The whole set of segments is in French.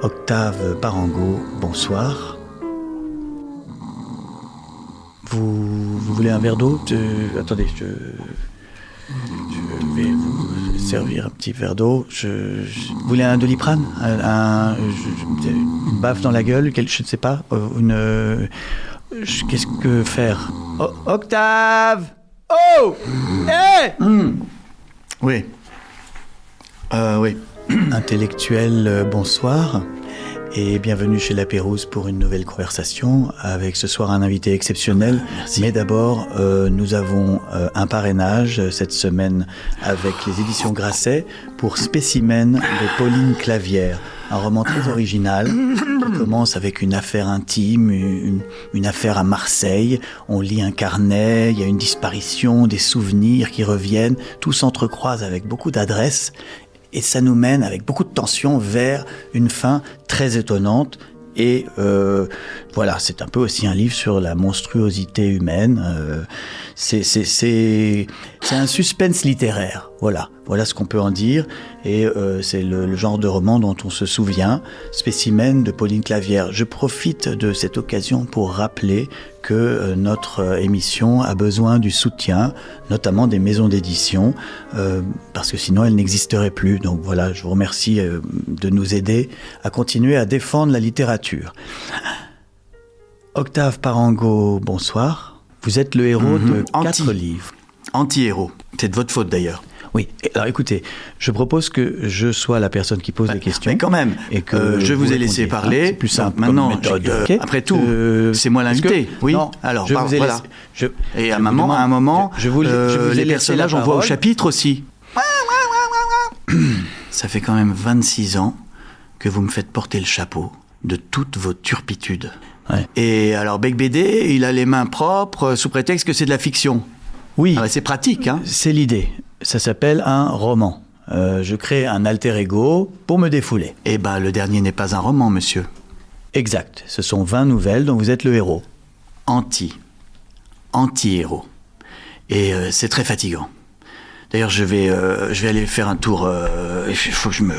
Octave Parango, bonsoir. Vous voulez un verre d'eau? Attendez, je vais vous servir un petit verre d'eau. Vous voulez un Doliprane? Une baffe dans la gueule? Je ne sais pas. Qu'est-ce que faire? Octave! Oh! Hé! Oui. Oui. Intellectuel, bonsoir. Et bienvenue chez La Pérouse pour une nouvelle conversation avec ce soir un invité exceptionnel. Merci. Mais d'abord, nous avons un parrainage cette semaine avec les éditions Grasset pour Spécimen de Pauline Clavière. Un roman très original qui commence avec une affaire intime, une affaire à Marseille. On lit un carnet, il y a une disparition, des souvenirs qui reviennent. Tout s'entrecroise avec beaucoup d'adresse. Et ça nous mène avec beaucoup de tension vers une fin très étonnante. Et voilà, c'est un peu aussi un livre sur la monstruosité humaine. C'est un suspense littéraire. Voilà ce qu'on peut en dire. Et c'est le genre de roman dont on se souvient. Spécimen de Pauline Clavière. Je profite de cette occasion pour rappeler que notre émission a besoin du soutien, notamment des maisons d'édition, parce que sinon elle n'existerait plus. Donc voilà, je vous remercie de nous aider à continuer à défendre la littérature. Octave Parango, bonsoir. Vous êtes le héros de 4 livres. Anti-héros. C'est de votre faute d'ailleurs. Oui, alors écoutez, je propose que je sois la personne qui pose les questions. Mais quand même, et que je vous ai laissé parler. C'est plus simple. Maintenant, Okay. après tout, c'est moi l'invité. Oui. Non, alors, je vous ai voilà. Et à un moment, je vous les personnages, on voit au chapitre aussi. Ça fait quand même 26 ans que vous me faites porter le chapeau de toutes vos turpitudes. Ouais. Et alors, Bec Bédé, il a les mains propres sous prétexte que c'est de la fiction. Oui. Ah, c'est pratique, hein. C'est l'idée. Ça s'appelle un roman. Je crée un alter ego pour me défouler. Eh ben, le dernier n'est pas un roman, monsieur. Exact. Ce sont 20 nouvelles dont vous êtes le héros. Anti-héros. Et c'est très fatigant. D'ailleurs, je vais aller faire un tour. Il faut que je me...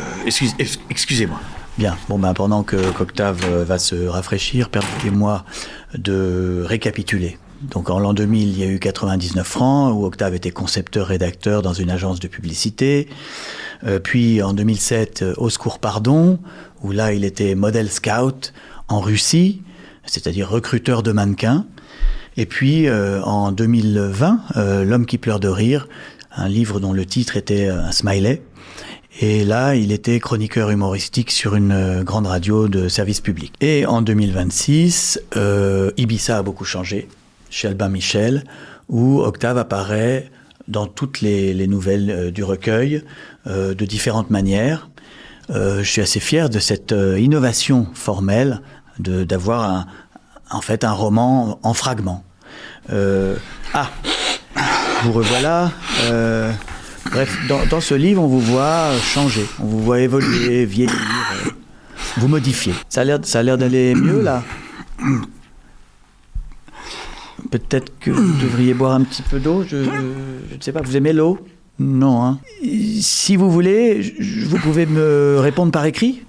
Excusez-moi. Bien. Bon, pendant qu'Octave va se rafraîchir, permettez-moi de récapituler. Donc en l'an 2000, il y a eu 99 francs, où Octave était concepteur-rédacteur dans une agence de publicité. Puis en 2007, Au secours pardon, où là il était model scout en Russie, c'est-à-dire recruteur de mannequins. Et puis en 2020, L'homme qui pleure de rire, un livre dont le titre était un smiley. Et là, il était chroniqueur humoristique sur une grande radio de service public. Et en 2026, Ibiza a beaucoup changé, chez Albin Michel, où Octave apparaît dans toutes les nouvelles du recueil, de différentes manières. Je suis assez fier de cette innovation formelle, d'avoir en fait un roman en fragments. Vous revoilà. Bref, dans ce livre, on vous voit changer, on vous voit évoluer, vieillir, vous modifier. Ça a l'air d'aller mieux, là? Peut-être que vous devriez boire un petit peu d'eau, je ne sais pas, vous aimez l'eau? Non, hein. Si vous voulez, vous pouvez me répondre par écrit?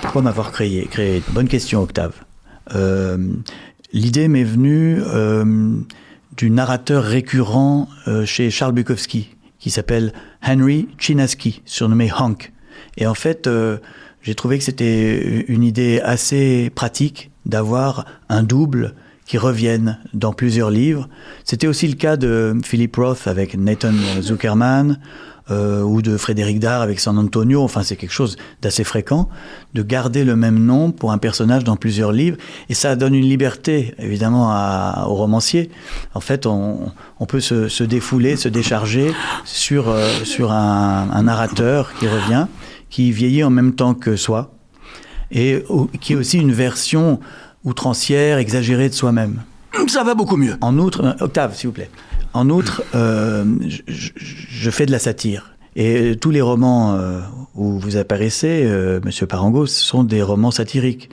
Pourquoi m'avoir créé? Bonne question, Octave. L'idée m'est venue du narrateur récurrent chez Charles Bukowski, qui s'appelle Henry Chinaski, surnommé Hank. Et en fait, j'ai trouvé que c'était une idée assez pratique d'avoir un double qui revienne dans plusieurs livres. C'était aussi le cas de Philip Roth avec Nathan Zuckerman, ou de Frédéric Dard avec San Antonio. Enfin, c'est quelque chose d'assez fréquent, de garder le même nom pour un personnage dans plusieurs livres. Et ça donne une liberté, évidemment, au romancier. En fait, on peut se défouler, se décharger sur un narrateur qui revient, qui vieillit en même temps que soi, et qui est aussi une version outrancière, exagérée de soi-même. Ça va beaucoup mieux. En outre, Octave, s'il vous plaît. En outre, je fais de la satire. Et tous les romans où vous apparaissez, Monsieur Parango, ce sont des romans satiriques.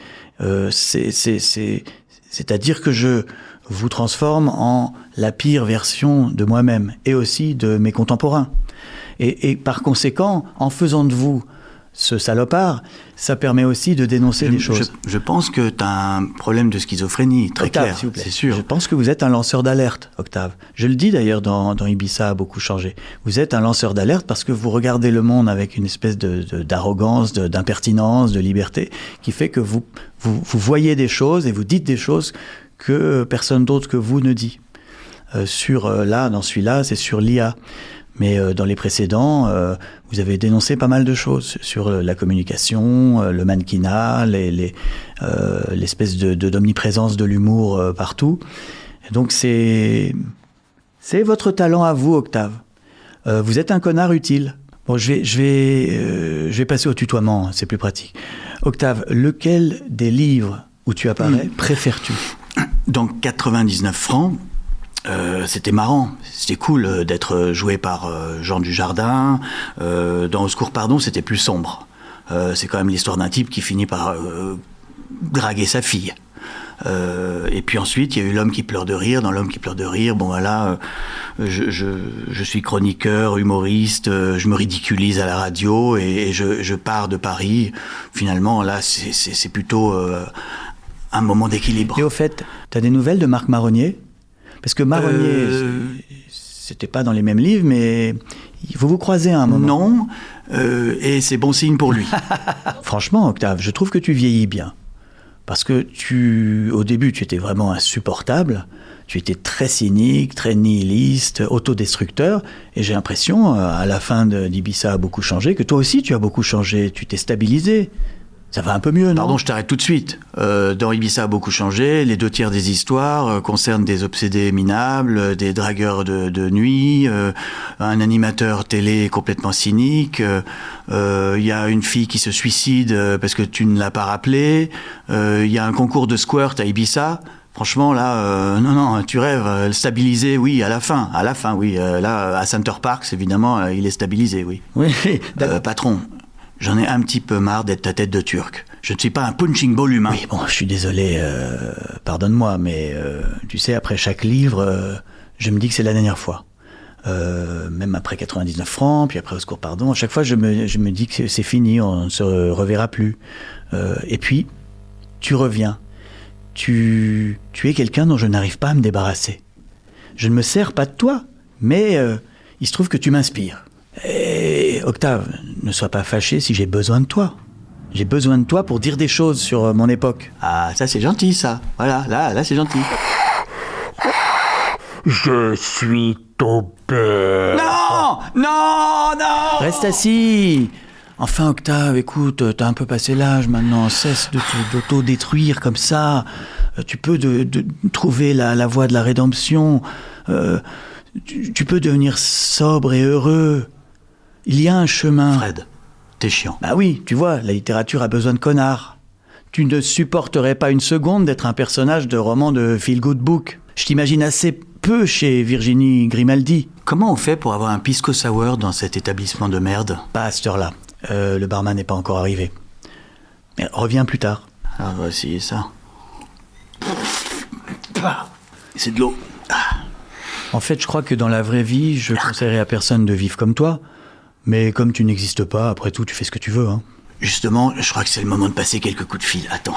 C'est-à-dire que je vous transforme en la pire version de moi-même et aussi de mes contemporains. Et par conséquent, en faisant de vous ce salopard, ça permet aussi de dénoncer des choses. Je pense que tu as un problème de schizophrénie, très Octave, clair, s'il vous plaît. c'est sûr. Je pense que vous êtes un lanceur d'alerte, Octave. Je le dis d'ailleurs dans Ibiza a beaucoup changé. Vous êtes un lanceur d'alerte parce que vous regardez le monde avec une espèce d'arrogance, d'impertinence, de liberté, qui fait que vous voyez des choses et vous dites des choses que personne d'autre que vous ne dit. Dans celui-là, c'est sur l'IA. Mais dans les précédents, vous avez dénoncé pas mal de choses sur la communication, le mannequinat, l'espèce d'omniprésence de l'humour partout. Et donc c'est votre talent à vous, Octave. Vous êtes un connard utile. Bon, je vais passer au tutoiement, c'est plus pratique. Octave, lequel des livres où tu apparais préfères-tu ? Donc 99 francs. C'était marrant, c'était cool d'être joué par Jean Dujardin. Dans Au secours pardon, c'était plus sombre. C'est quand même l'histoire d'un type qui finit par draguer sa fille. Et puis ensuite, il y a eu L'homme qui pleure de rire. Dans L'homme qui pleure de rire, bon voilà, je suis chroniqueur, humoriste, je me ridiculise à la radio et je pars de Paris. Finalement, là, c'est plutôt un moment d'équilibre. Et au fait, t'as des nouvelles de Marc Marronnier ? Parce que Marronnier, c'était pas dans les mêmes livres, mais vous vous croisez à un moment. Non, et c'est bon signe pour lui. Franchement, Octave, je trouve que tu vieillis bien. Parce que au début, tu étais vraiment insupportable. Tu étais très cynique, très nihiliste, autodestructeur. Et j'ai l'impression, à la fin d'Ibiza a beaucoup changé, que toi aussi tu as beaucoup changé. Tu t'es stabilisé. Ça va un peu mieux, non ? Pardon, je t'arrête tout de suite. Dans Ibiza a beaucoup changé. Les 2 tiers des histoires concernent des obsédés minables, des dragueurs de nuit, un animateur télé complètement cynique. Il y a une fille qui se suicide parce que tu ne l'as pas rappelée. Il y a un concours de squirt à Ibiza. Franchement, là, non, tu rêves. Stabilisé, oui, à la fin, oui. Là, à Center Parcs, évidemment, il est stabilisé, oui. Oui. Patron. J'en ai un petit peu marre d'être ta tête de turc. Je ne suis pas un punching ball humain. Oui, bon, je suis désolé, pardonne-moi, mais tu sais, après chaque livre, je me dis que c'est la dernière fois. Même après 99 francs, puis après Au secours pardon, à chaque fois je me dis que c'est fini, on ne se reverra plus. Et puis, tu reviens. Tu es quelqu'un dont je n'arrive pas à me débarrasser. Je ne me sers pas de toi, mais il se trouve que tu m'inspires. Et Octave, ne sois pas fâché si j'ai besoin de toi. J'ai besoin de toi pour dire des choses sur mon époque. Ah, ça c'est gentil, ça. Voilà, là c'est gentil. Je suis ton père. Non. Reste assis. Enfin, Octave, écoute, t'as un peu passé l'âge maintenant. Cesse de t'auto-détruire comme ça. Tu peux trouver la voie de la rédemption. Tu peux devenir sobre et heureux. Il y a un chemin. Fred, t'es chiant. Bah oui, tu vois, la littérature a besoin de connards. Tu ne supporterais pas une seconde d'être un personnage de roman de feel-good book. Je t'imagine assez peu chez Virginie Grimaldi. Comment on fait pour avoir un pisco sour dans cet établissement de merde ? Pas à cette heure-là. Le barman n'est pas encore arrivé. Mais reviens plus tard. Ah, on va essayer ça. C'est de l'eau. En fait, je crois que dans la vraie vie, je conseillerais à personne de vivre comme toi. Mais comme tu n'existes pas, après tout, tu fais ce que tu veux, hein. Justement, je crois que c'est le moment de passer quelques coups de fil. Attends.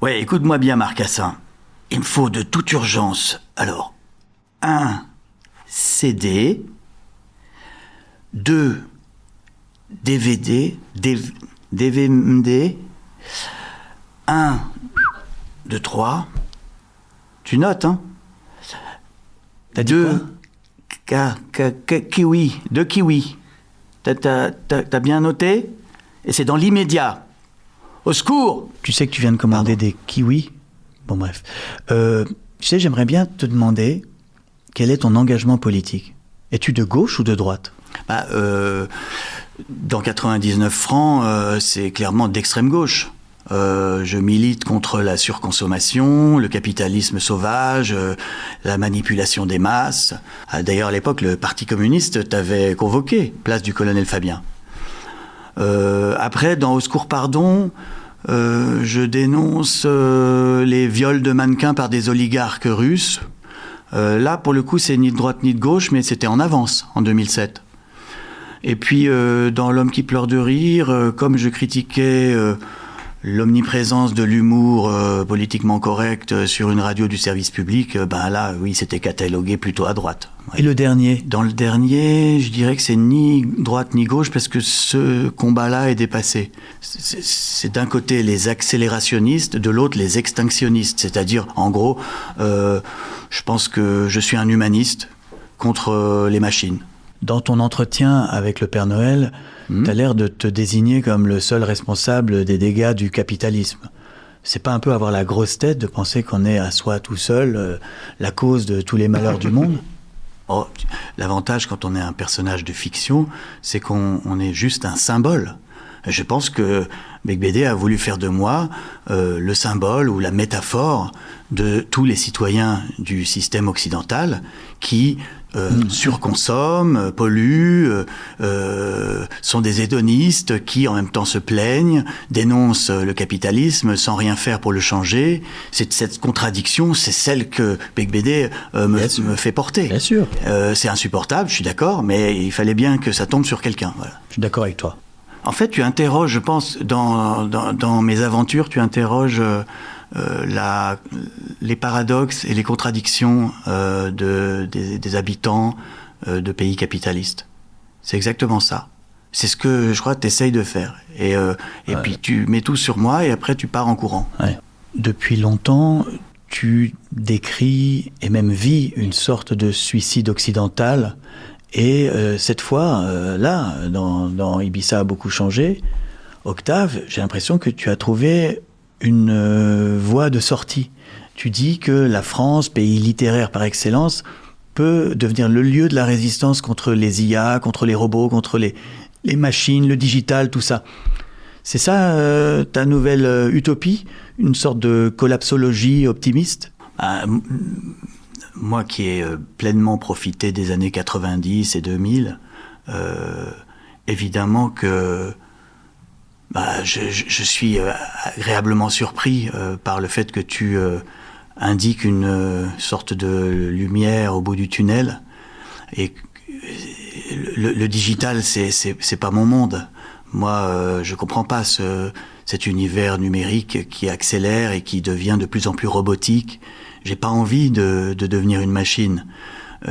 Ouais, écoute-moi bien, Marcassin. Il me faut de toute urgence, alors, 1 CD, 2 DVD, DVD, 1, 2, 3. Tu notes, hein ? T'as dit quoi ? Kiwi, 2 kiwis. T'as bien noté ? Et c'est dans l'immédiat. Au secours ! Tu sais que tu viens de commander des kiwis ? Bon, bref. Tu sais, j'aimerais bien te demander quel est ton engagement politique. Es-tu de gauche ou de droite ? Dans 99 francs, c'est clairement d'extrême gauche. Je milite contre la surconsommation, le capitalisme sauvage, la manipulation des masses. D'ailleurs, à l'époque, le Parti communiste t'avait convoqué, place du colonel Fabien. Après, dans Au secours pardon, Je dénonce les viols de mannequins par des oligarques russes. Là, pour le coup, c'est ni de droite ni de gauche, mais c'était en avance, en 2007. Et puis, dans L'homme qui pleure de rire, comme je critiquais l'omniprésence de l'humour politiquement correct sur une radio du service public, là, oui, c'était catalogué plutôt à droite. Et le dernier ? Dans le dernier, je dirais que c'est ni droite ni gauche, parce que ce combat-là est dépassé. C'est d'un côté les accélérationnistes, de l'autre les extinctionnistes. C'est-à-dire, en gros, je pense que je suis un humaniste contre les machines. Dans ton entretien avec le Père Noël, tu as l'air de te désigner comme le seul responsable des dégâts du capitalisme. C'est pas un peu avoir la grosse tête de penser qu'on est à soi tout seul la cause de tous les malheurs du monde ? L'avantage quand on est un personnage de fiction, c'est qu'on est juste un symbole. Je pense que Beigbeder a voulu faire de moi le symbole ou la métaphore de tous les citoyens du système occidental qui surconsomment, polluent, sont des hédonistes qui en même temps se plaignent, dénoncent le capitalisme sans rien faire pour le changer. Cette contradiction, c'est celle que Beigbeder me fait porter. Bien sûr. C'est insupportable, je suis d'accord, mais il fallait bien que ça tombe sur quelqu'un. Voilà. Je suis d'accord avec toi. En fait, tu interroges, je pense, dans mes aventures, tu interroges les paradoxes et les contradictions des habitants de pays capitalistes. C'est exactement ça. C'est ce que je crois que tu essayes de faire. Et puis tu mets tout sur moi et après tu pars en courant. Ouais. Depuis longtemps, tu décris et même vis une sorte de suicide occidental. Et cette fois, là, dans Ibiza a beaucoup changé, Octave, j'ai l'impression que tu as trouvé une voie de sortie. Tu dis que la France, pays littéraire par excellence, peut devenir le lieu de la résistance contre les IA, contre les robots, contre les machines, le digital, tout ça. C'est ça ta nouvelle utopie ? Une sorte de collapsologie optimiste ? Moi qui ai pleinement profité des années 90 et 2000, évidemment que je suis agréablement surpris par le fait que tu indiques une sorte de lumière au bout du tunnel. Et le digital, c'est pas mon monde. Moi, je comprends pas cet univers numérique qui accélère et qui devient de plus en plus robotique. J'ai pas envie de devenir une machine.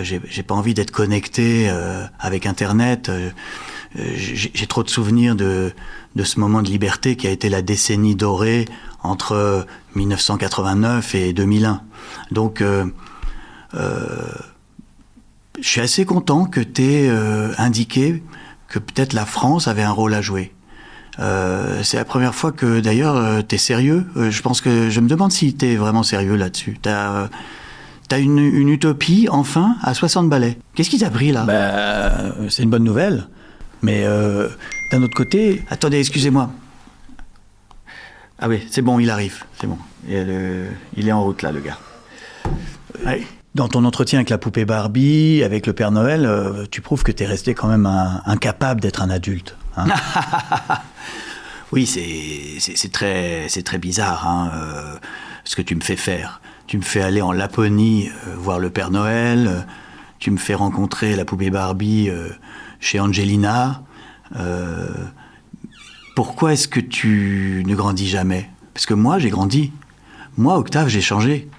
J'ai pas envie d'être connecté avec Internet. J'ai trop de souvenirs de ce moment de liberté qui a été la décennie dorée entre 1989 et 2001. Donc, je suis assez content que tu aies indiqué que peut-être la France avait un rôle à jouer. C'est la première fois que, d'ailleurs, t'es sérieux. Je me demande si t'es vraiment sérieux là-dessus. T'as une utopie, enfin, à 60 balais. Qu'est-ce qui t'a pris, là ? C'est une bonne nouvelle. Mais d'un autre côté... Attendez, excusez-moi. Ah oui, c'est bon, il arrive. C'est bon. Il est en route, là, le gars. Ouais. Dans ton entretien avec la poupée Barbie, avec le Père Noël, tu prouves que t'es resté quand même incapable d'être un adulte. Hein. Oui, c'est très bizarre, ce que tu me fais faire. Tu me fais aller en Laponie voir le Père Noël, tu me fais rencontrer la poupée Barbie chez Angelina. Pourquoi est-ce que tu ne grandis jamais ? Parce que moi, j'ai grandi. Moi, Octave, j'ai changé.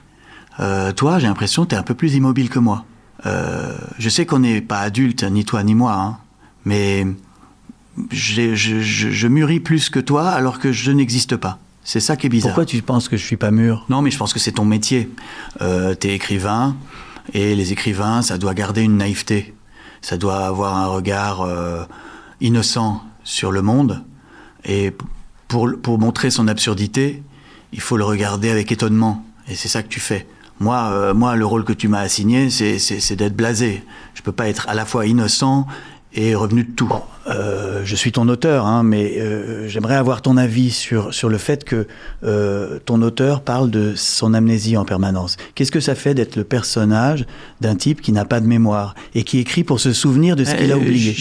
Toi, j'ai l'impression que t'es un peu plus immobile que moi. Je sais qu'on n'est pas adultes, ni toi ni moi, mais je mûris plus que toi alors que je n'existe pas. C'est ça qui est bizarre. Pourquoi tu penses que je suis pas mûr ? Non, mais je pense que c'est ton métier. T'es écrivain, et les écrivains, ça doit garder une naïveté. Ça doit avoir un regard innocent sur le monde. Et pour montrer son absurdité, il faut le regarder avec étonnement. Et c'est ça que tu fais. Moi, le rôle que tu m'as assigné, c'est d'être blasé. Je peux pas être à la fois innocent et revenu de tout. Bon, je suis ton auteur, mais j'aimerais avoir ton avis sur le fait que ton auteur parle de son amnésie en permanence. Qu'est-ce que ça fait d'être le personnage d'un type qui n'a pas de mémoire et qui écrit pour se souvenir de ce qu'il a oublié ?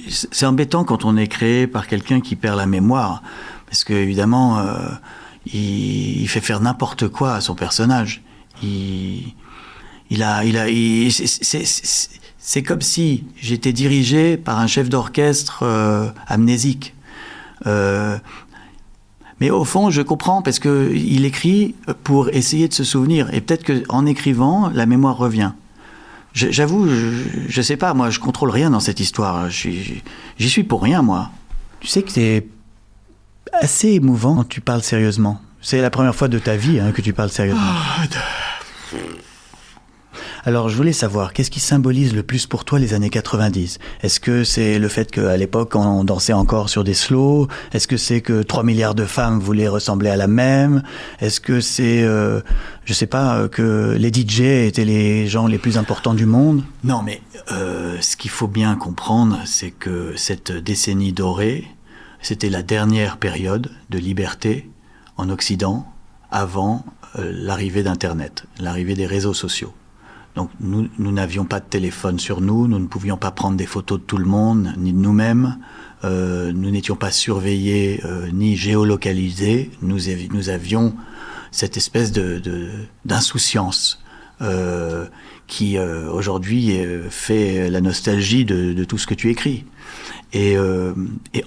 C'est embêtant quand on est créé par quelqu'un qui perd la mémoire, Parce que évidemment, il fait faire n'importe quoi à son personnage. C'est comme si j'étais dirigé par un chef d'orchestre amnésique. Mais au fond, je comprends parce que il écrit pour essayer de se souvenir. Et peut-être qu'en écrivant, la mémoire revient. J'avoue, je sais pas, moi, je contrôle rien dans cette histoire. J'y suis pour rien, moi. Tu sais que c'est assez émouvant quand tu parles sérieusement. C'est la première fois de ta vie que tu parles sérieusement. Alors, je voulais savoir, qu'est-ce qui symbolise le plus pour toi les années 90 ? Est-ce que c'est le fait qu'à l'époque, on dansait encore sur des slows ? Est-ce que c'est que 3 milliards de femmes voulaient ressembler à la même ? Est-ce que c'est, je sais pas, que les DJ étaient les gens les plus importants du monde ? Non, mais ce qu'il faut bien comprendre, c'est que cette décennie dorée, c'était la dernière période de liberté en Occident avant l'arrivée d'Internet, l'arrivée des réseaux sociaux. Donc nous n'avions pas de téléphone sur nous, nous ne pouvions pas prendre des photos de tout le monde, ni de nous-mêmes, nous n'étions pas surveillés ni géolocalisés, nous avions cette espèce d'insouciance qui aujourd'hui fait la nostalgie de tout ce que tu écris. Et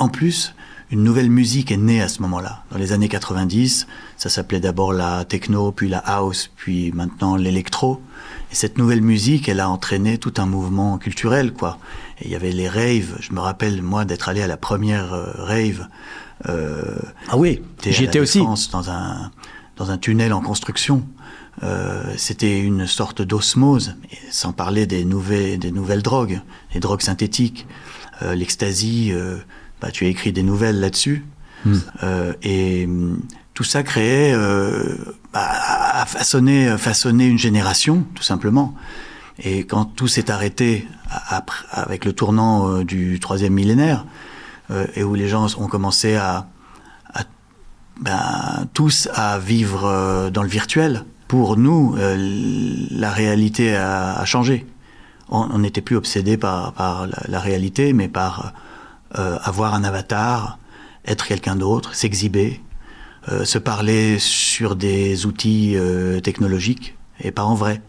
en plus, une nouvelle musique est née à ce moment-là. Dans les années 90, ça s'appelait d'abord la techno, puis la house, puis maintenant l'électro. Et cette nouvelle musique, elle a entraîné tout un mouvement culturel, quoi. Et il y avait les raves. Je me rappelle, moi, d'être allé à la première rave. Ah oui, j'y étais aussi. Dans un tunnel en construction. C'était une sorte d'osmose, sans parler des nouvelles drogues, les drogues synthétiques. L'ecstasy, tu as écrit des nouvelles là-dessus. Et tout ça créait, a façonné une génération, tout simplement. Et quand tout s'est arrêté avec le tournant du 3e millénaire, et où les gens ont commencé tous à vivre dans le virtuel, pour nous, la réalité a changé. On n'était plus obsédé par la réalité, mais par avoir un avatar, être quelqu'un d'autre, s'exhiber, se parler sur des outils technologiques et pas en vrai.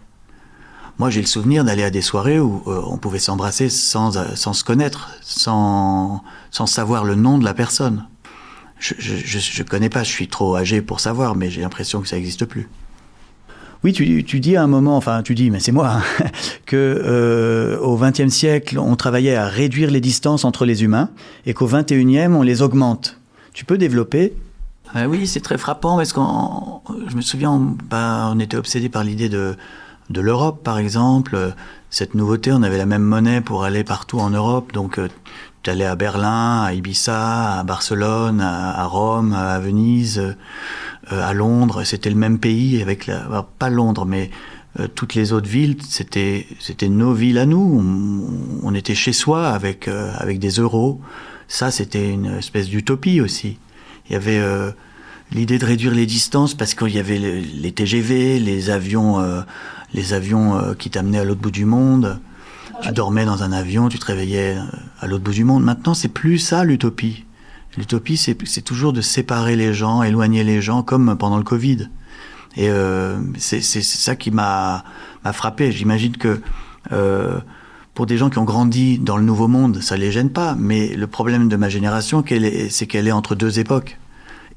Moi, j'ai le souvenir d'aller à des soirées où on pouvait s'embrasser sans se connaître, sans savoir le nom de la personne. Je connais pas, je suis trop âgé pour savoir, mais j'ai l'impression que ça n'existe plus. Oui, tu dis à un moment, enfin tu dis, mais c'est moi, que au XXe siècle, on travaillait à réduire les distances entre les humains et qu'au XXIe, on les augmente. Tu peux développer ? Oui, c'est très frappant parce je me souviens, on était obsédé par l'idée de l'Europe, par exemple. Cette nouveauté, on avait la même monnaie pour aller partout en Europe, donc tu allais à Berlin, à Ibiza, à Barcelone, à Rome, à Venise, à Londres, c'était le même pays avec pas Londres, mais toutes les autres villes, c'était nos villes à nous. On était chez soi avec des euros. Ça, c'était une espèce d'utopie aussi. Il y avait l'idée de réduire les distances parce qu'il y avait les TGV, les avions qui t'amenaient à l'autre bout du monde. Tu dormais dans un avion, tu te réveillais à l'autre bout du monde. Maintenant, c'est plus ça l'utopie. L'utopie, c'est toujours de séparer les gens, éloigner les gens, comme pendant le Covid. Et c'est ça qui m'a frappé. J'imagine que pour des gens qui ont grandi dans le nouveau monde, ça les gêne pas. Mais le problème de ma génération, c'est qu'elle est entre deux époques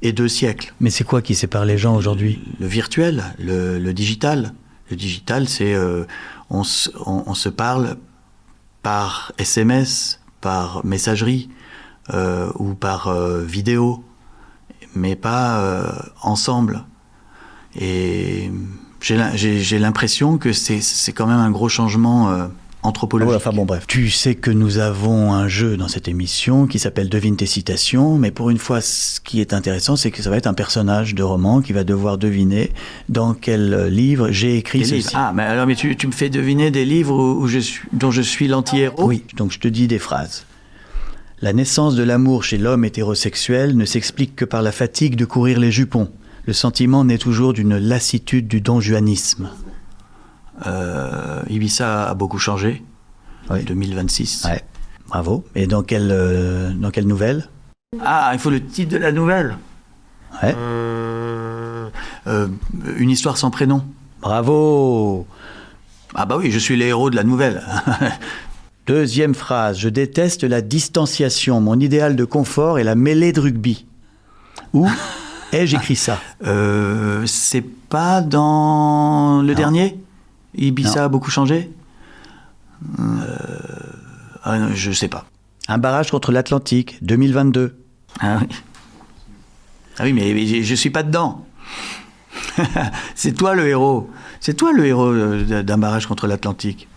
et 2 siècles. Mais c'est quoi qui sépare les gens aujourd'hui ? Le virtuel, le digital. Le digital, c'est on se parle par SMS, par messagerie ou par vidéo, mais pas ensemble. Et j'ai l'impression que c'est quand même un gros changement anthropologique. Enfin bon, bref. Tu sais que nous avons un jeu dans cette émission qui s'appelle Devine tes citations, mais pour une fois, ce qui est intéressant, c'est que ça va être un personnage de roman qui va devoir deviner dans quel livre j'ai écrit ceci. Ah, mais alors, tu me fais deviner des livres dont je suis l'anti-héros ? Oui, donc je te dis des phrases. La naissance de l'amour chez l'homme hétérosexuel ne s'explique que par la fatigue de courir les jupons. Le sentiment naît toujours d'une lassitude du donjuanisme. Ibiza a beaucoup changé. Oui. 2026. Ouais, bravo. Et dans quelle nouvelle ? Ah, il faut le titre de la nouvelle. Ouais. Une histoire sans prénom. Bravo. Ah bah oui, je suis les héros de la nouvelle. Deuxième phrase. Je déteste la distanciation. Mon idéal de confort est la mêlée de rugby. Où ai-je écrit ça? C'est pas dans le dernier? Ibiza a beaucoup changé? Non, je sais pas. Un barrage contre l'Atlantique, 2022. Ah oui. Ah oui, mais je suis pas dedans. C'est toi le héros. C'est toi le héros d'un barrage contre l'Atlantique.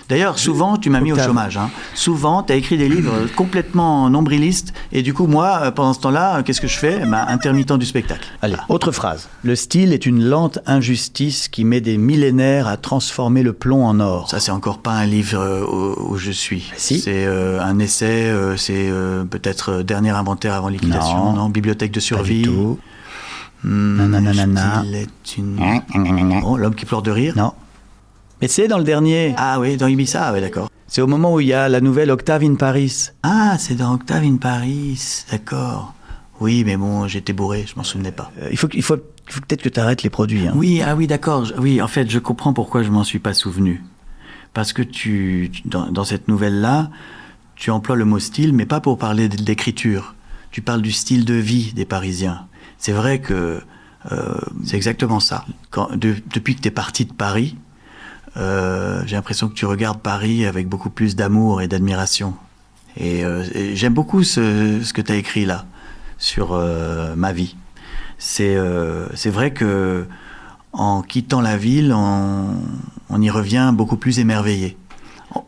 D'ailleurs, souvent, tu m'as mis au chômage. Hein. Souvent, tu as écrit des livres complètement nombrilistes. Et du coup, moi, pendant ce temps-là, qu'est-ce que je fais? Intermittent du spectacle. Allez, autre phrase. Le style est une lente injustice qui met des millénaires à transformer le plomb en or. Ça, c'est encore pas un livre où je suis. Si. C'est un essai, c'est peut-être dernier inventaire avant liquidation, non? Bibliothèque de survie. Pas du tout. Nananana. Le style est une... Oh, l'homme qui pleure de rire? Non. Mais c'est dans le dernier. Ah oui, dans Ibiza, ah, oui, d'accord. C'est au moment où il y a la nouvelle Octave in Paris. Ah, c'est dans Octave in Paris, d'accord. Oui, mais bon, j'étais bourré, je m'en souvenais pas. Il faut peut-être que tu arrêtes les produits. Hein. Oui, ah oui, d'accord. Oui, en fait, je comprends pourquoi je m'en suis pas souvenu. Parce que dans cette nouvelle-là, tu emploies le mot style, mais pas pour parler d'écriture. Tu parles du style de vie des Parisiens. C'est vrai que c'est exactement ça. Depuis que tu es parti de Paris, j'ai l'impression que tu regardes Paris avec beaucoup plus d'amour et d'admiration. Et j'aime beaucoup ce que tu as écrit là, sur ma vie. C'est vrai que en quittant la ville, on y revient beaucoup plus émerveillé.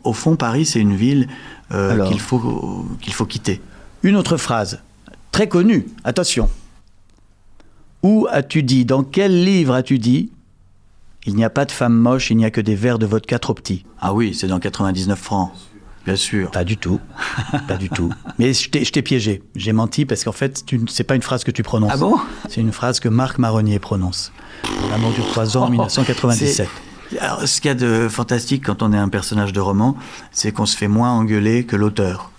Au fond, Paris, c'est une ville qu'il faut quitter. Une autre phrase, très connue, attention. Où as-tu dit, dans quel livre as-tu dit « Il n'y a pas de femme moche, il n'y a que des verres de vodka trop petits ». Ah oui, c'est dans 99 francs, bien sûr. Pas du tout, pas du tout. Mais je t'ai piégé, j'ai menti parce qu'en fait, c'est pas une phrase que tu prononces. Ah bon? C'est une phrase que Marc Marronnier prononce. L'amour dure 3 ans, 1997. Alors, ce qu'il y a de fantastique quand on est un personnage de roman, c'est qu'on se fait moins engueuler que l'auteur.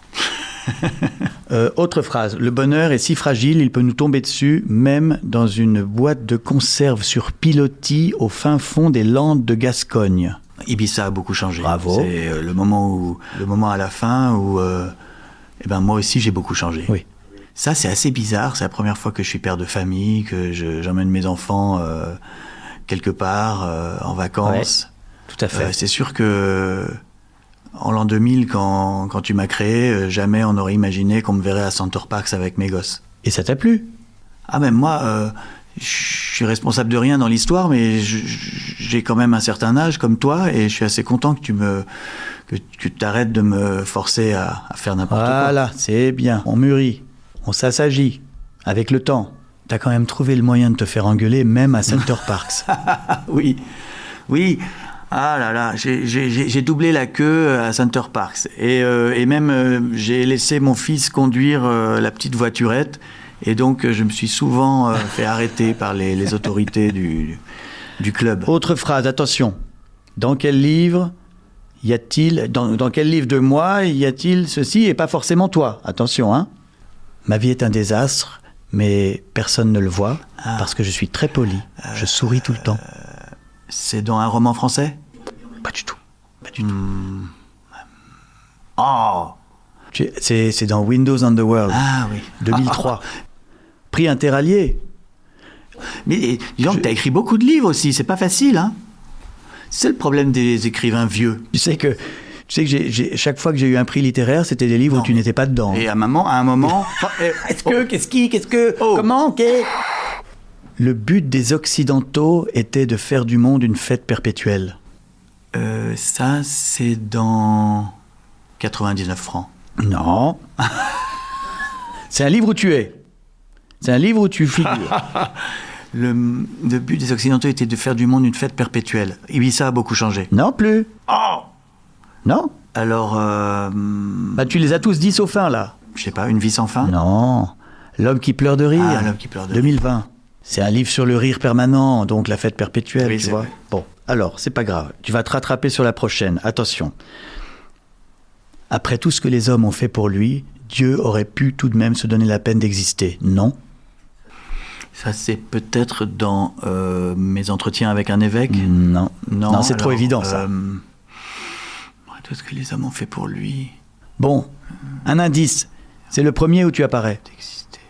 Autre phrase, le bonheur est si fragile, il peut nous tomber dessus, même dans une boîte de conserve sur pilotis au fin fond des Landes de Gascogne. Ibiza a beaucoup changé. Bravo. C'est le moment à la fin où moi aussi j'ai beaucoup changé. Oui. Ça, c'est assez bizarre. C'est la première fois que je suis père de famille, que j'emmène mes enfants quelque part en vacances. Ouais, tout à fait. C'est sûr que en l'an 2000, quand tu m'as créé, jamais on aurait imaginé qu'on me verrait à Center Parcs avec mes gosses. Et ça t'a plu? Ah, même moi, je suis responsable de rien dans l'histoire, mais j'ai quand même un certain âge comme toi, et je suis assez content que tu t'arrêtes de me forcer à faire n'importe quoi. Voilà, c'est bien. On mûrit, on s'assagit. Avec le temps, t'as quand même trouvé le moyen de te faire engueuler, même à Center Parcs. Oui. Ah là là, j'ai doublé la queue à Center Parcs. Et même, j'ai laissé mon fils conduire la petite voiturette. Et donc, je me suis souvent fait arrêter par les autorités du club. Autre phrase, attention. Dans quel livre y a-t-il... Dans quel livre de moi y a-t-il ceci et pas forcément toi? Attention, hein. Ma vie est un désastre, mais personne ne le voit parce que je suis très poli. Je souris tout le temps. C'est dans un roman français? Pas du tout. Pas du tout. Oh! C'est dans Windows on the World. Ah oui. 2003. Prix Interallié. Mais dis donc, t'as écrit beaucoup de livres aussi, c'est pas facile, hein? C'est le problème des écrivains vieux. Tu sais que chaque fois que j'ai eu un prix littéraire, c'était des livres où tu n'étais pas dedans. Et à un moment... Comment? Le but des Occidentaux était de faire du monde une fête perpétuelle. Ça, c'est dans 99 francs. Non. C'est un livre où tu es. C'est un livre où tu figures. Le but des Occidentaux était de faire du monde une fête perpétuelle. Ibiza a beaucoup changé. Non plus. Oh! Non. Alors... tu les as tous dit sauf un, là. Je sais pas, Une vie sans fin? Non. L'homme qui pleure de rire. Ah, L'homme qui pleure de rire. 2020. C'est un livre sur le rire permanent, donc la fête perpétuelle, oui, tu vois. Vrai. Bon, alors, c'est pas grave. Tu vas te rattraper sur la prochaine. Attention. Après tout ce que les hommes ont fait pour lui, Dieu aurait pu tout de même se donner la peine d'exister, non? Ça, c'est peut-être dans mes entretiens avec un évêque. Non, c'est trop alors, évident, ça. Qu'est-ce que les hommes ont fait pour lui? Bon, un indice. C'est le premier où tu apparais. D'exister.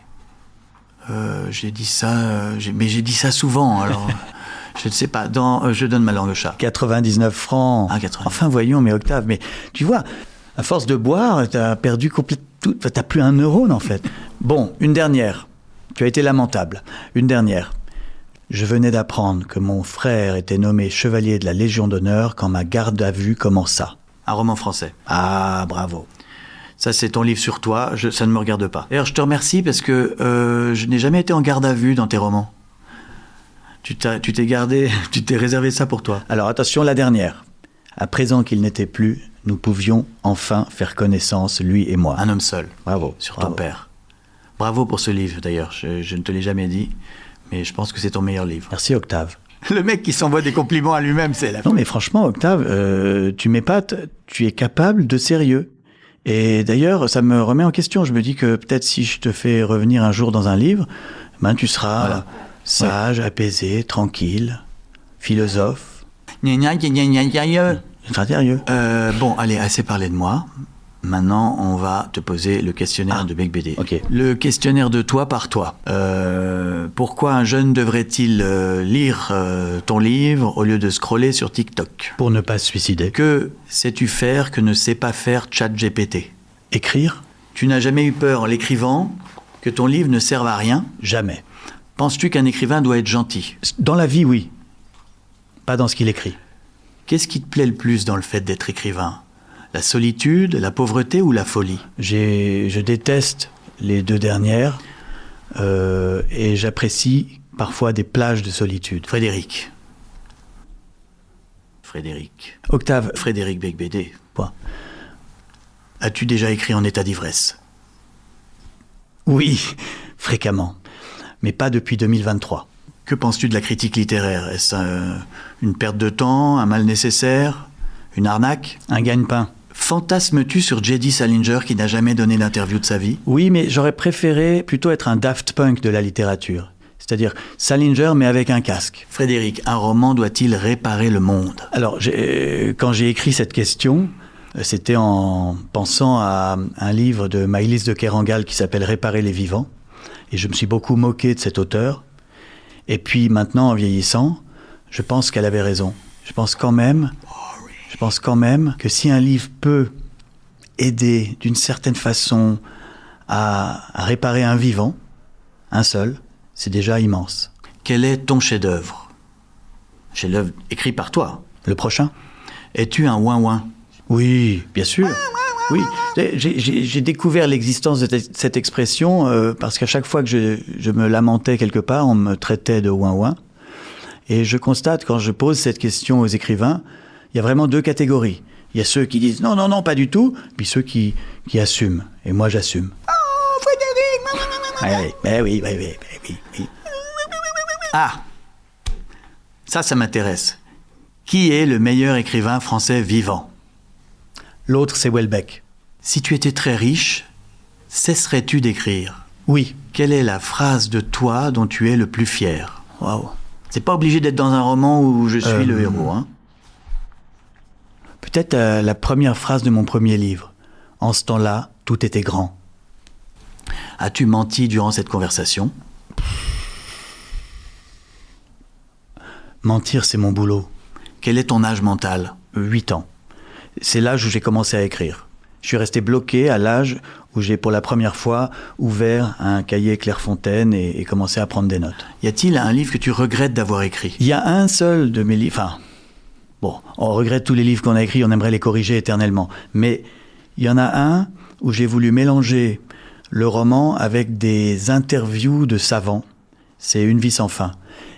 J'ai dit ça, mais j'ai dit ça souvent, alors... Je ne sais pas, je donne ma langue au chat. 99 francs. Ah, 99. Enfin, voyons, mais Octave, mais tu vois, à force de boire, t'as perdu complètement tout. T'as plus un neurone, en fait. Bon, une dernière. Tu as été lamentable. Une dernière. Je venais d'apprendre que mon frère était nommé chevalier de la Légion d'honneur quand ma garde à vue commença. Un roman français. Ah, bravo. Ça, c'est ton livre sur toi, ça ne me regarde pas. D'ailleurs, je te remercie parce que je n'ai jamais été en garde à vue dans tes romans. Tu t'es réservé ça pour toi. Alors attention, la dernière. À présent qu'il n'était plus, nous pouvions enfin faire connaissance, lui et moi. Un homme seul. Bravo. Sur bravo. ton père. Bravo pour ce livre, d'ailleurs. Je ne te l'ai jamais dit, mais je pense que c'est ton meilleur livre. Merci, Octave. Le mec qui s'envoie des compliments à lui-même, c'est la... Non, mais franchement, Octave, tu m'épates, tu es capable de sérieux. Et d'ailleurs, ça me remet en question. Je me dis que peut-être si je te fais revenir un jour dans un livre, ben tu seras... Voilà. Sage, apaisé, tranquille, philosophe. Très sérieux. Bon, allez, assez parlé de moi. Maintenant, on va te poser le questionnaire de Bec BD. Ok. Le questionnaire de toi par toi. Pourquoi un jeune devrait-il lire ton livre au lieu de scroller sur TikTok? Pour ne pas se suicider. Que sais-tu faire que ne sait pas faire ChatGPT? Écrire? Tu n'as jamais eu peur en l'écrivant que ton livre ne serve à rien? Jamais. Penses-tu qu'un écrivain doit être gentil? Dans la vie, oui. Pas dans ce qu'il écrit. Qu'est-ce qui te plaît le plus dans le fait d'être écrivain? La solitude, la pauvreté ou la folie? Je déteste les deux dernières et j'apprécie parfois des plages de solitude. Frédéric. Octave. Frédéric Bec BD. Quoi? As-tu déjà écrit en état d'ivresse? Oui, fréquemment. Mais pas depuis 2023. Que penses-tu de la critique littéraire? Est-ce une perte de temps, un mal nécessaire, une arnaque? Un gagne-pain. Fantasmes-tu sur J.D. Salinger qui n'a jamais donné d'interview de sa vie? Oui, mais j'aurais préféré plutôt être un Daft Punk de la littérature. C'est-à-dire Salinger, mais avec un casque. Frédéric, un roman doit-il réparer le monde? Alors, quand j'ai écrit cette question, c'était en pensant à un livre de Maëlys de Kerangal qui s'appelle « Réparer les vivants ». Et je me suis beaucoup moqué de cet auteur. Et puis maintenant, en vieillissant, je pense qu'elle avait raison. Je pense quand même que si un livre peut aider d'une certaine façon à réparer un vivant, un seul, c'est déjà immense. Quel est ton chef-d'œuvre? Chef-d'œuvre écrit par toi. Le prochain? Es-tu un ouin-ouin? Oui, bien sûr. Oui, j'ai découvert l'existence de cette expression parce qu'à chaque fois que je me lamentais quelque part, on me traitait de ouin-ouin. Et je constate, quand je pose cette question aux écrivains, il y a vraiment deux catégories. Il y a ceux qui disent non, non, non, pas du tout, puis ceux qui assument. Et moi, j'assume. Oh, Frédéric! Oui. Ah! Ça m'intéresse. Qui est le meilleur écrivain français vivant? L'autre, c'est Houellebecq. Si tu étais très riche, cesserais-tu d'écrire? Oui. Quelle est la phrase de toi dont tu es le plus fier? Waouh. C'est pas obligé d'être dans un roman où je suis le héros, hein? Peut-être la première phrase de mon premier livre. En ce temps-là, tout était grand. As-tu menti durant cette conversation? Mentir, c'est mon boulot. Quel est ton âge mental? 8 ans. C'est l'âge où j'ai commencé à écrire. Je suis resté bloqué à l'âge où j'ai pour la première fois ouvert un cahier Clairefontaine et commencé à prendre des notes. Y a-t-il un livre que tu regrettes d'avoir écrit? Il y a un seul de mes livres... Enfin, bon, on regrette tous les livres qu'on a écrits, on aimerait les corriger éternellement. Mais il y en a un où j'ai voulu mélanger le roman avec des interviews de savants. C'est Une vie sans fin.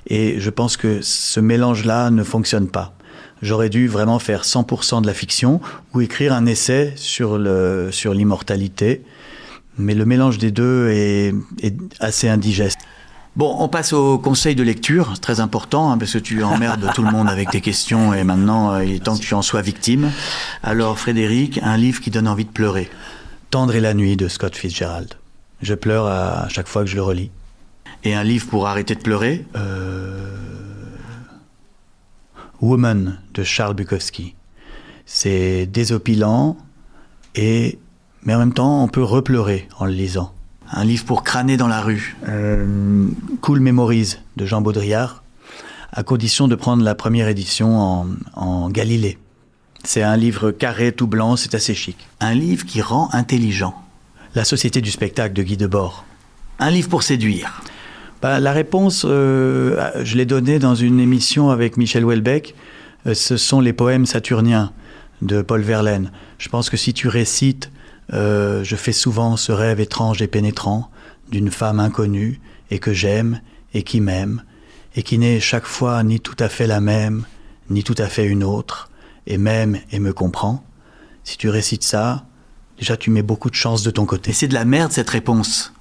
Et je pense que ce mélange-là ne fonctionne pas. J'aurais dû vraiment faire 100% de la fiction ou écrire un essai sur l'immortalité. Mais le mélange des deux est assez indigeste. Bon, on passe au conseil de lecture, c'est très important, hein, parce que tu emmerdes tout le monde avec tes questions et maintenant il est temps que tu en sois victime. Alors Frédéric, un livre qui donne envie de pleurer. Tendre est la nuit de Scott Fitzgerald. Je pleure à chaque fois que je le relis. Et un livre pour arrêter de pleurer? Woman de Charles Bukowski. C'est désopilant, mais en même temps, on peut repleurer en le lisant. Un livre pour crâner dans la rue? Cool Memories de Jean Baudrillard, à condition de prendre la première édition en Galilée. C'est un livre carré, tout blanc, c'est assez chic. Un livre qui rend intelligent? La Société du spectacle de Guy Debord. Un livre pour séduire? La réponse, je l'ai donnée dans une émission avec Michel Houellebecq. Ce sont les poèmes saturniens de Paul Verlaine. Je pense que si tu récites « Je fais souvent ce rêve étrange et pénétrant d'une femme inconnue et que j'aime et qui m'aime et qui n'est chaque fois ni tout à fait la même, ni tout à fait une autre, et m'aime et me comprend », si tu récites ça, déjà tu mets beaucoup de chance de ton côté. Et c'est de la merde cette réponse.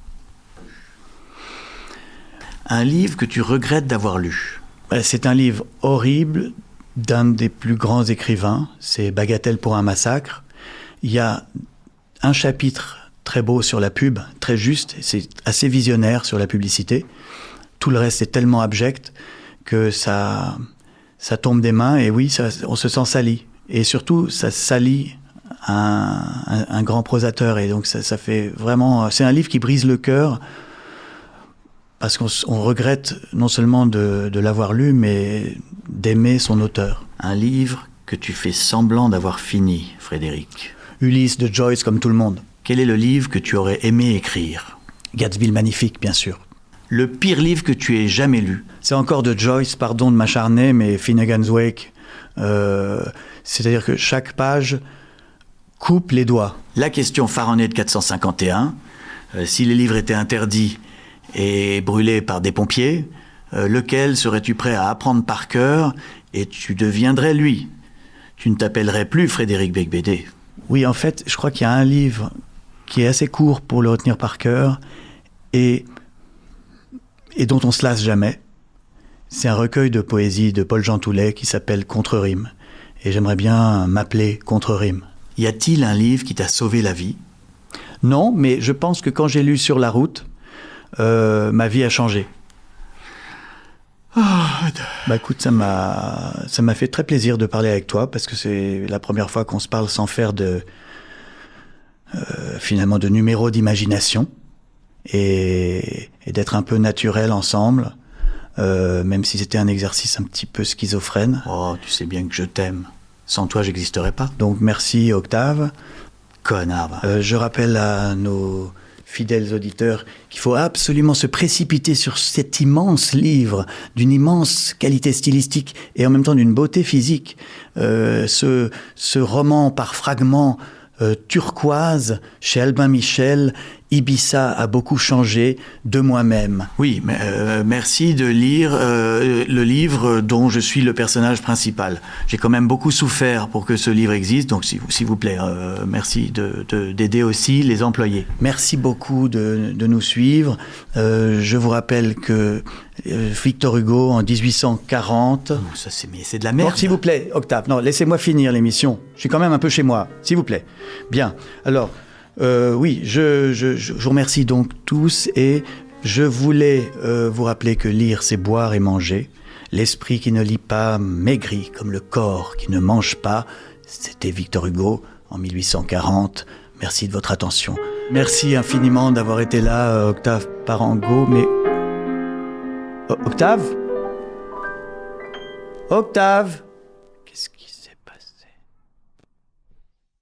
Un livre que tu regrettes d'avoir lu? C'est un livre horrible d'un des plus grands écrivains, c'est Bagatelle pour un massacre. Il y a un chapitre très beau sur la pub, très juste, c'est assez visionnaire sur la publicité. Tout le reste est tellement abject que ça tombe des mains et oui, on se sent sali. Et surtout, ça salit un grand prosateur et donc ça fait vraiment... C'est un livre qui brise le cœur parce qu'on regrette non seulement de l'avoir lu, mais d'aimer son auteur. Un livre que tu fais semblant d'avoir fini, Frédéric? Ulysse de Joyce, comme tout le monde. Quel est le livre que tu aurais aimé écrire? Gatsby le Magnifique, bien sûr. Le pire livre que tu aies jamais lu? C'est encore de Joyce, pardon de m'acharner, mais Finnegan's Wake. C'est-à-dire que chaque page coupe les doigts. La question Fahrenheit 451, si les livres étaient interdits et brûlés par des pompiers, lequel serais-tu prêt à apprendre par cœur et tu deviendrais lui? Tu ne t'appellerais plus Frédéric Beigbeder. Oui, en fait, je crois qu'il y a un livre qui est assez court pour le retenir par cœur et dont on se lasse jamais. C'est un recueil de poésie de Paul-Jean Toulet qui s'appelle Contre-Rime. Et j'aimerais bien m'appeler Contre-Rime. Y a-t-il un livre qui t'a sauvé la vie? Non, mais je pense que quand j'ai lu Sur la route, ma vie a changé. Écoute, ça m'a fait très plaisir de parler avec toi parce que c'est la première fois qu'on se parle sans faire finalement de numéros d'imagination et d'être un peu naturel ensemble, même si c'était un exercice un petit peu schizophrène. Oh, tu sais bien que je t'aime. Sans toi, j'existerais pas. Donc merci Octave. Connard. Je rappelle à nos fidèles auditeurs qu'il faut absolument se précipiter sur cet immense livre d'une immense qualité stylistique et en même temps d'une beauté physique. Ce roman par fragments turquoise chez Albin Michel, Ibiza a beaucoup changé de moi-même. Oui, mais merci de lire le livre dont je suis le personnage principal. J'ai quand même beaucoup souffert pour que ce livre existe, donc s'il vous plaît, merci d'aider aussi les employés. Merci beaucoup de nous suivre. Je vous rappelle que Victor Hugo, en 1840... Oh, ça c'est de la merde. Non, s'il vous plaît, Octave, non, laissez-moi finir l'émission. Je suis quand même un peu chez moi, s'il vous plaît. Bien, alors... oui, je vous remercie donc tous et je voulais vous rappeler que lire, c'est boire et manger. L'esprit qui ne lit pas maigrit comme le corps qui ne mange pas. C'était Victor Hugo en 1840. Merci de votre attention. Merci infiniment d'avoir été là, Octave Parango, mais... Octave ? Octave ? Qu'est-ce qui...